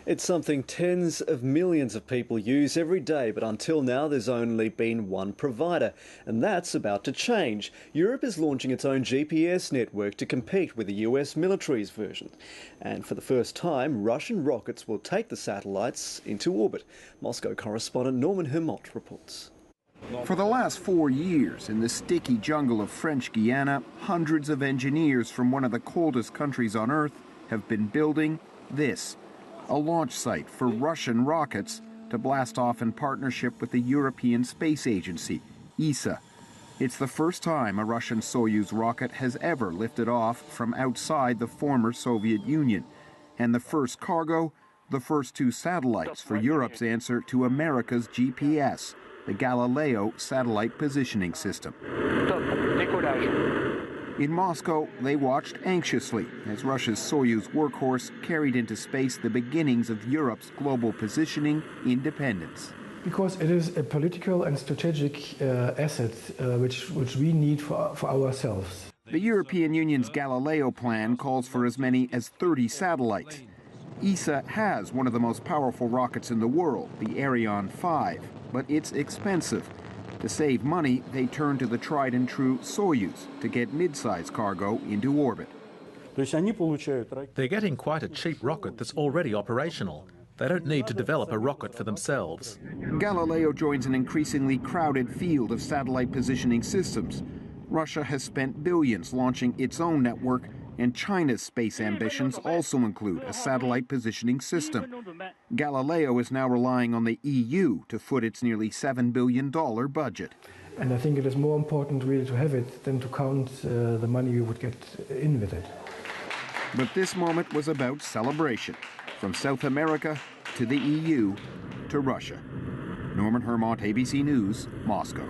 It's something tens of millions of people use every day, but until now there's only been one provider, and that's about to change. Europe is launching its own GPS network to compete with the US military's version. And for the first time, Russian rockets will take the satellites into orbit. Moscow correspondent Norman Hermont reports. For the last 4 years, in the sticky jungle of French Guiana, hundreds of engineers from one of the coldest countries on Earth have been building this, a launch site for Russian rockets to blast off in partnership with the European Space Agency, ESA. It's the first time a Russian Soyuz rocket has ever lifted off from outside the former Soviet Union. And the first cargo, the first 2 satellites for Europe's answer to America's GPS, the Galileo satellite positioning system. In Moscow, they watched anxiously as Russia's Soyuz workhorse carried into space the beginnings of Europe's global positioning independence. Because it is a political and strategic asset which we need for ourselves. The European Union's Galileo plan calls for as many as 30 satellites. ESA has one of the most powerful rockets in the world, the Ariane 5, but it's expensive. To save money, they turn to the tried-and-true Soyuz to get mid-size cargo into orbit. They're getting quite a cheap rocket that's already operational. They don't need to develop a rocket for themselves. Galileo joins an increasingly crowded field of satellite positioning systems. Russia has spent billions launching its own network, and China's space ambitions also include a satellite positioning system. Galileo is now relying on the EU to foot its nearly $7 billion budget. And I think it is more important really to have it than to count the money you would get in with it. But this moment was about celebration, from South America to the EU to Russia. Norman Hermont, ABC News, Moscow.